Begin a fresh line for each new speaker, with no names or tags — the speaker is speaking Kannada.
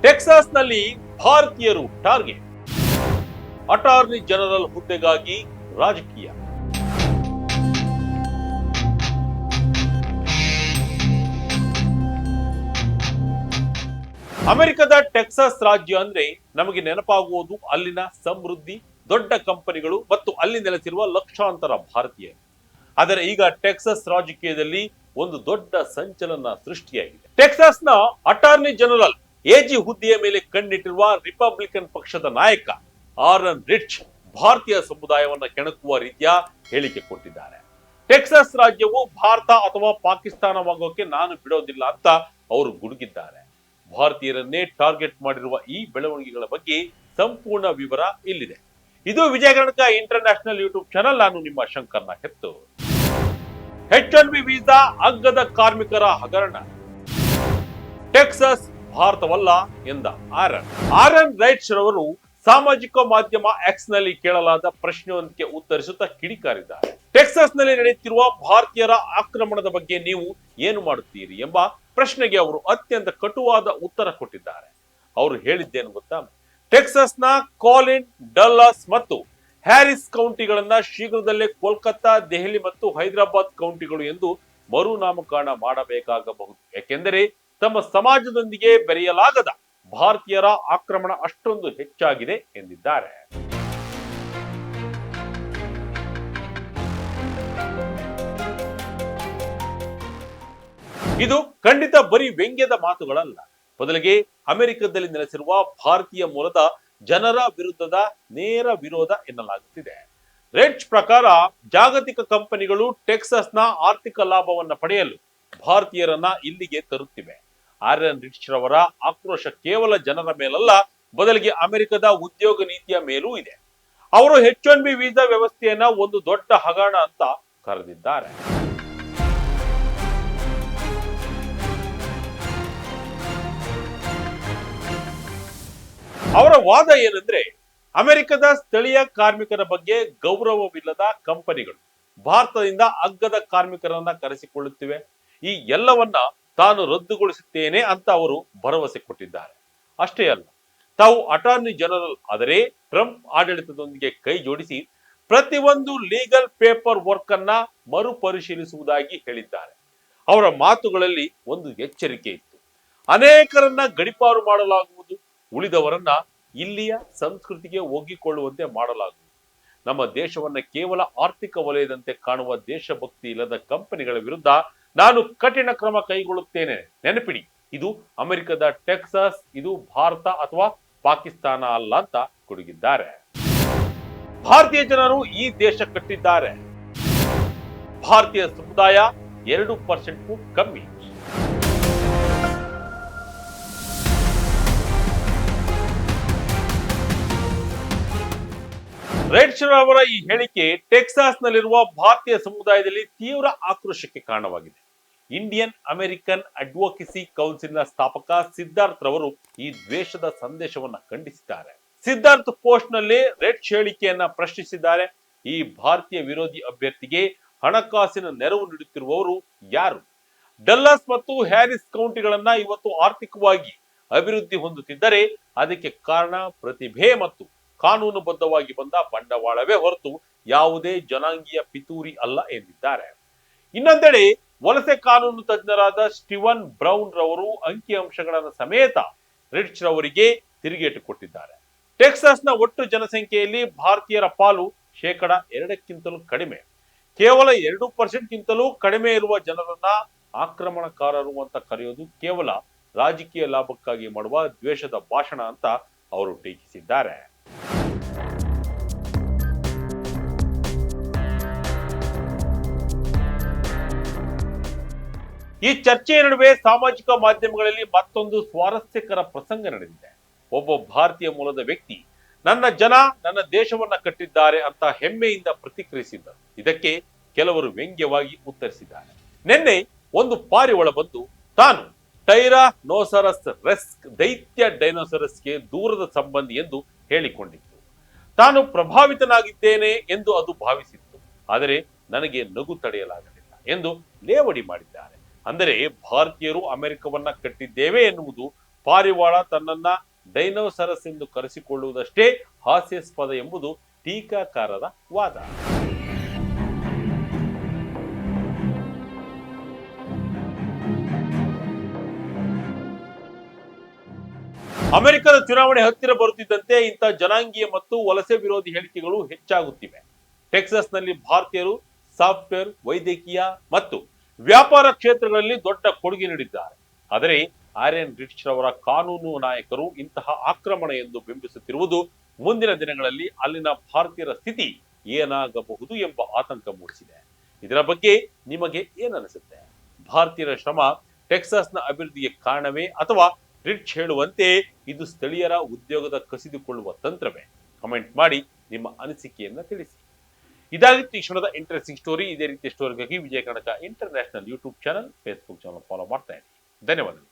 ಟೆಕ್ಸಾಸ್ನಲ್ಲಿ ಭಾರತೀಯರು ಟಾರ್ಗೆಟ್. ಅಟಾರ್ನಿ ಜನರಲ್ ಹುದ್ದೆಗಾಗಿ ರಾಜಕೀಯ. ಅಮೆರಿಕದ ಟೆಕ್ಸಾಸ್ ರಾಜ್ಯ ಅಂದ್ರೆ ನಮಗೆ ನೆನಪಾಗುವುದು ಅಲ್ಲಿನ ಸಮೃದ್ಧಿ, ದೊಡ್ಡ ಕಂಪನಿಗಳು ಮತ್ತು ಅಲ್ಲಿ ನೆಲೆಸಿರುವ ಲಕ್ಷಾಂತರ ಭಾರತೀಯರು. ಆದರೆ ಈಗ ಟೆಕ್ಸಾಸ್ ರಾಜಕೀಯದಲ್ಲಿ ಒಂದು ದೊಡ್ಡ ಸಂಚಲನ ಸೃಷ್ಟಿಯಾಗಿದೆ. ಟೆಕ್ಸಾಸ್ನ ಅಟಾರ್ನಿ ಜನರಲ್ ಎಜಿ ಹುದ್ದೆಯ ಮೇಲೆ ಕಣ್ಣಿಟ್ಟಿರುವ ರಿಪಬ್ಲಿಕನ್ ಪಕ್ಷದ ನಾಯಕ ಆರನ್ ರಿಚ್ ಭಾರತೀಯ ಸಮುದಾಯವನ್ನ ಕೆಣಕುವ ರೀತಿಯ ಹೇಳಿಕೆ ಕೊಟ್ಟಿದ್ದಾರೆ. ಟೆಕ್ಸಾಸ್ ರಾಜ್ಯವು ಭಾರತ ಅಥವಾ ಪಾಕಿಸ್ತಾನವಾಗೋಕೆ ನಾನು ಬಿಡೋದಿಲ್ಲ ಅಂತ ಅವರು ಗುಡುಗಿದ್ದಾರೆ. ಭಾರತೀಯರನ್ನೇ ಟಾರ್ಗೆಟ್ ಮಾಡಿರುವ ಈ ಬೆಳವಣಿಗೆಗಳ ಬಗ್ಗೆ ಸಂಪೂರ್ಣ ವಿವರ ಇಲ್ಲಿದೆ. ಇದು ವಿಜಯ ಕರ್ನಾಟಕ ಇಂಟರ್ನ್ಯಾಷನಲ್ ಯೂಟ್ಯೂಬ್ ಚಾನಲ್. ನಾನು ನಿಮ್ಮ ಶಂಕರ್ನ ಹೆತ್ತು. H1B ವೀಸಾ ಅಗ್ಗದ ಕಾರ್ಮಿಕರ ಹಗರಣ. ಟೆಕ್ಸಾಸ್ ಭಾರತವಲ್ಲ ಎಂದ ಆರನ್ ರೈಟ್ಸ್ ರವರು ಸಾಮಾಜಿಕ ಮಾಧ್ಯಮ ಎಕ್ಸ್ ನಲ್ಲಿ ಕೇಳಲಾದ ಪ್ರಶ್ನೆಯೊಂದಕ್ಕೆ ಉತ್ತರಿಸುತ್ತಾ ಕಿಡಿಕಾರಿದ್ದಾರೆ. ಟೆಕ್ಸಾಸ್ ನಲ್ಲಿ ನಡೆಯುತ್ತಿರುವ ಭಾರತೀಯರ ಆಕ್ರಮಣದ ಬಗ್ಗೆ ನೀವು ಏನು ಮಾಡುತ್ತೀರಿ ಎಂಬ ಪ್ರಶ್ನೆಗೆ ಅವರು ಅತ್ಯಂತ ಕಟುವಾದ ಉತ್ತರ ಕೊಟ್ಟಿದ್ದಾರೆ. ಅವರು ಹೇಳಿದ್ದೇನು ಗೊತ್ತಾ? ಟೆಕ್ಸಾಸ್ನ ಕಾಲಿನ್, ಡಲ್ಲಾಸ್ ಮತ್ತು ಹ್ಯಾರಿಸ್ ಕೌಂಟಿಗಳನ್ನ ಶೀಘ್ರದಲ್ಲೇ ಕೋಲ್ಕತ್ತಾ, ದೆಹಲಿ ಮತ್ತು ಹೈದರಾಬಾದ್ ಕೌಂಟಿಗಳು ಎಂದು ಮರುನಾಮಕರಣ ಮಾಡಬೇಕಾಗಬಹುದು. ಯಾಕೆಂದರೆ ತಮ್ಮ ಸಮಾಜದೊಂದಿಗೆ ಬೆರೆಯಲಾಗದ ಭಾರತೀಯರ ಆಕ್ರಮಣ ಅಷ್ಟೊಂದು ಹೆಚ್ಚಾಗಿದೆ ಎಂದಿದ್ದಾರೆ. ಇದು ಖಂಡಿತ ಬರೀ ವ್ಯಂಗ್ಯದ ಮಾತುಗಳಲ್ಲ. ಬದಲಿಗೆ ಅಮೆರಿಕದಲ್ಲಿ ನೆಲೆಸಿರುವ ಭಾರತೀಯ ಮೂಲದ ಜನರ ವಿರುದ್ಧದ ನೇರ ವಿರೋಧ ಎನ್ನಲಾಗುತ್ತಿದೆ. ರೆಡ್ಜ್ ಪ್ರಕಾರ ಜಾಗತಿಕ ಕಂಪನಿಗಳು ಟೆಕ್ಸಾಸ್ನ ಆರ್ಥಿಕ ಲಾಭವನ್ನ ಪಡೆಯಲು ಭಾರತೀಯರನ್ನ ಇಲ್ಲಿಗೆ ತರುತ್ತಿವೆ. ಆರನ್ ರಿಚ್ ರವರ ಆಕ್ರೋಶ ಕೇವಲ ಜನರ ಮೇಲಲ್ಲ, ಬದಲಿಗೆ ಅಮೆರಿಕದ ಉದ್ಯೋಗ ನೀತಿಯ ಮೇಲೂ ಇದೆ. ಅವರು H1B ವೀಸಾ ವ್ಯವಸ್ಥೆಯನ್ನ ಒಂದು ದೊಡ್ಡ ಹಗರಣ ಅಂತ ಕರೆದಿದ್ದಾರೆ. ಅವರ ವಾದ ಏನಂದ್ರೆ, ಅಮೆರಿಕದ ಸ್ಥಳೀಯ ಕಾರ್ಮಿಕರ ಬಗ್ಗೆ ಗೌರವವಿಲ್ಲದ ಕಂಪನಿಗಳು ಭಾರತದಿಂದ ಅಗ್ಗದ ಕಾರ್ಮಿಕರನ್ನ ಕರೆಸಿಕೊಳ್ಳುತ್ತಿವೆ. ಈ ಎಲ್ಲವನ್ನ ತಾನು ರದ್ದುಗೊಳಿಸುತ್ತೇನೆ ಅಂತ ಅವರು ಭರವಸೆ ಕೊಟ್ಟಿದ್ದಾರೆ. ಅಷ್ಟೇ ಅಲ್ಲ, ತಾವು ಅಟಾರ್ನಿ ಜನರಲ್ ಆದರೆ ಟ್ರಂಪ್ ಆಡಳಿತದೊಂದಿಗೆ ಕೈ ಜೋಡಿಸಿ ಪ್ರತಿಯೊಂದು ಲೀಗಲ್ ಪೇಪರ್ ವರ್ಕ್ ಅನ್ನ ಮರುಪರಿಶೀಲಿಸುವುದಾಗಿ ಹೇಳಿದ್ದಾರೆ. ಅವರ ಮಾತುಗಳಲ್ಲಿ ಒಂದು ಎಚ್ಚರಿಕೆ ಇತ್ತು. ಅನೇಕರನ್ನ ಗಡಿಪಾರು ಮಾಡಲಾಗುವುದು, ಉಳಿದವರನ್ನ ಇಲ್ಲಿಯ ಸಂಸ್ಕೃತಿಗೆ ಒಗ್ಗಿಕೊಳ್ಳುವಂತೆ ಮಾಡಲಾಗುವುದು. ನಮ್ಮ ದೇಶವನ್ನ ಕೇವಲ ಆರ್ಥಿಕ ವಲಯದಂತೆ ಕಾಣುವ ದೇಶಭಕ್ತಿ ಇಲ್ಲದ ಕಂಪನಿಗಳ ವಿರುದ್ಧ ನಾನು ಕಠಿಣ ಕ್ರಮ ಕೈಗೊಳ್ಳುತ್ತೇನೆ. ನೆನಪಿಡಿ, ಇದು ಅಮೆರಿಕದ ಟೆಕ್ಸಾಸ್, ಇದು ಭಾರತ ಅಥವಾ ಪಾಕಿಸ್ತಾನ ಅಲ್ಲ ಅಂತ ಗುಡುಗಿದ್ದಾರೆ. ಭಾರತೀಯ ಜನರು ಈ ದೇಶ ಕಟ್ಟಿದ್ದಾರೆ. ಭಾರತೀಯ ಸಮುದಾಯ 2% ಕಮ್ಮಿ. ರೆಡ್ಸ್ ಅವರ ಈ ಹೇಳಿಕೆ ಟೆಕ್ಸಾಸ್ ನಲ್ಲಿರುವ ಭಾರತೀಯ ಸಮುದಾಯದಲ್ಲಿ ತೀವ್ರ ಆಕ್ರೋಶಕ್ಕೆ ಕಾರಣವಾಗಿದೆ. ಇಂಡಿಯನ್ ಅಮೆರಿಕನ್ ಅಡ್ವೊಕಸಿ ಕೌನ್ಸಿಲ್ನ ಸ್ಥಾಪಕ ಸಿದ್ಧಾರ್ಥ್ ರವರು ಈ ದ್ವೇಷದ ಸಂದೇಶವನ್ನ ಖಂಡಿಸಿದ್ದಾರೆ. ಸಿದ್ಧಾರ್ಥ್ ಪೋಸ್ಟ್ ನಲ್ಲಿ ರೆಡ್ಸ್ ಹೇಳಿಕೆಯನ್ನ ಪ್ರಶ್ನಿಸಿದ್ದಾರೆ. ಈ ಭಾರತೀಯ ವಿರೋಧಿ ಅಭ್ಯರ್ಥಿಗೆ ಹಣಕಾಸಿನ ನೆರವು ನೀಡುತ್ತಿರುವವರು ಯಾರು? ಡಲ್ಲಾಸ್ ಮತ್ತು ಹ್ಯಾರಿಸ್ ಕೌಂಟಿಗಳನ್ನ ಇವತ್ತು ಆರ್ಥಿಕವಾಗಿ ಅಭಿವೃದ್ಧಿ ಹೊಂದುತ್ತಿದ್ದರೆ ಅದಕ್ಕೆ ಕಾರಣ ಪ್ರತಿಭೆ ಮತ್ತು ಕಾನೂನುಬದ್ಧವಾಗಿ ಬಂದ ಬಂಡವಾಳವೇ ಹೊರತು ಯಾವುದೇ ಜನಾಂಗೀಯ ಪಿತೂರಿ ಅಲ್ಲ ಎಂದಿದ್ದಾರೆ. ಇನ್ನೊಂದೆಡೆ ವಲಸೆ ಕಾನೂನು ತಜ್ಞರಾದ ಸ್ಟೀವನ್ ಬ್ರೌನ್ ರವರು ಅಂಕಿಅಂಶಗಳನ್ನು ಸಮೇತ ರಿಚ್ ರವರಿಗೆ ತಿರುಗೇಟು ಕೊಟ್ಟಿದ್ದಾರೆ. ಟೆಕ್ಸಾಸ್ನ ಒಟ್ಟು ಜನಸಂಖ್ಯೆಯಲ್ಲಿ ಭಾರತೀಯರ ಪಾಲು 2%ಕ್ಕಿಂತಲೂ ಕಡಿಮೆ. ಕೇವಲ 2%ಕ್ಕಿಂತಲೂ ಕಡಿಮೆ ಇರುವ ಜನರನ್ನ ಆಕ್ರಮಣಕಾರರು ಅಂತ ಕರೆಯೋದು ಕೇವಲ ರಾಜಕೀಯ ಲಾಭಕ್ಕಾಗಿ ಮಾಡುವ ದ್ವೇಷದ ಭಾಷಣ ಅಂತ ಅವರು ಟೀಕಿಸಿದ್ದಾರೆ. ಈ ಚರ್ಚೆಯ ನಡುವೆ ಸಾಮಾಜಿಕ ಮಾಧ್ಯಮಗಳಲ್ಲಿ ಮತ್ತೊಂದು ಸ್ವಾರಸ್ಯಕರ ಪ್ರಸಂಗ ನಡೆದಿದೆ. ಒಬ್ಬ ಭಾರತೀಯ ಮೂಲದ ವ್ಯಕ್ತಿ ನನ್ನ ಜನ ನನ್ನ ದೇಶವನ್ನ ಕಟ್ಟಿದ್ದಾರೆ ಅಂತ ಹೆಮ್ಮೆಯಿಂದ ಪ್ರತಿಕ್ರಿಯಿಸಿದ್ದರು. ಇದಕ್ಕೆ ಕೆಲವರು ವ್ಯಂಗ್ಯವಾಗಿ ಉತ್ತರಿಸಿದ್ದಾರೆ. ನಿನ್ನೆ ಒಂದು ಪಾರಿವಾಳ ಬಂದು ತಾನು ಟೈರಾನೋಸರಸ್ ರೆಕ್ಸ್ ದೈತ್ಯ ಡೈನೋಸರಸ್ಗೆ ದೂರದ ಸಂಬಂಧಿ ಎಂದು ಹೇಳಿಕೊಂಡಿತ್ತು. ತಾನು ಪ್ರಭಾವಿತನಾಗಿದ್ದೇನೆ ಎಂದು ಅದು ಭಾವಿಸಿತ್ತು. ಆದರೆ ನನಗೆ ನಗು ತಡೆಯಲಾಗಲಿಲ್ಲ ಎಂದು ಲೇವಡಿ ಮಾಡಿದ್ದಾರೆ. ಅಂದರೆ ಭಾರತೀಯರು ಅಮೆರಿಕವನ್ನ ಕಟ್ಟಿದ್ದೇವೆ ಎನ್ನುವುದು ಪಾರಿವಾಳ ತನ್ನನ್ನ ಡೈನೋಸರಸ್ ಎಂದು ಕರೆಸಿಕೊಳ್ಳುವುದಷ್ಟೇ ಹಾಸ್ಯಾಸ್ಪದ ಎಂಬುದು ಟೀಕಾಕಾರರ ವಾದ. ಅಮೆರಿಕದ ಚುನಾವಣೆ ಹತ್ತಿರ ಬರುತ್ತಿದ್ದಂತೆ ಇಂಥ ಜನಾಂಗೀಯ ಮತ್ತು ವಲಸೆ ವಿರೋಧಿ ಹೇಳಿಕೆಗಳು ಹೆಚ್ಚಾಗುತ್ತಿವೆ. ಟೆಕ್ಸಾಸ್ನಲ್ಲಿ ಭಾರತೀಯರು ಸಾಫ್ಟ್ವೇರ್, ವೈದ್ಯಕೀಯ ಮತ್ತು ವ್ಯಾಪಾರ ಕ್ಷೇತ್ರಗಳಲ್ಲಿ ದೊಡ್ಡ ಕೊಡುಗೆ ನೀಡಿದ್ದಾರೆ. ಆದರೆ ಆರ್ಯನ್ ರಿಚ್ ರವರ ಕಾನೂನು ನಾಯಕರು ಇಂತಹ ಆಕ್ರಮಣ ಎಂದು ಬಿಂಬಿಸುತ್ತಿರುವುದು ಮುಂದಿನ ದಿನಗಳಲ್ಲಿ ಅಲ್ಲಿನ ಭಾರತೀಯರ ಸ್ಥಿತಿ ಏನಾಗಬಹುದು ಎಂಬ ಆತಂಕ ಮೂಡಿಸಿದೆ. ಇದರ ಬಗ್ಗೆ ನಿಮಗೆ ಏನನಿಸುತ್ತೆ? ಭಾರತೀಯರ ಶ್ರಮ ಟೆಕ್ಸಾಸ್ನ ಅಭಿವೃದ್ಧಿಗೆ ಕಾರಣವೇ, ಅಥವಾ ರಿಚ್ ಹೇಳುವಂತೆ ಇದು ಸ್ಥಳೀಯರ ಉದ್ಯೋಗದ ಕಸಿದುಕೊಳ್ಳುವ ತಂತ್ರವೇ? ಕಮೆಂಟ್ ಮಾಡಿ ನಿಮ್ಮ ಅನಿಸಿಕೆಯನ್ನ ತಿಳಿಸಿ. ಇದಾಗಿತ್ತು ಈ ಕ್ಷಣದ ಇಂಟ್ರೆಸ್ಟಿಂಗ್ ಸ್ಟೋರಿ. ಇದೇ ರೀತಿಯ ಸ್ಟೋರಿಗಾಗಿ Vijaya Karnataka international YouTube channel, Facebook channel follow ಮಾಡ್ತಾ ಇರಿ. ಧನ್ಯವಾದಗಳು.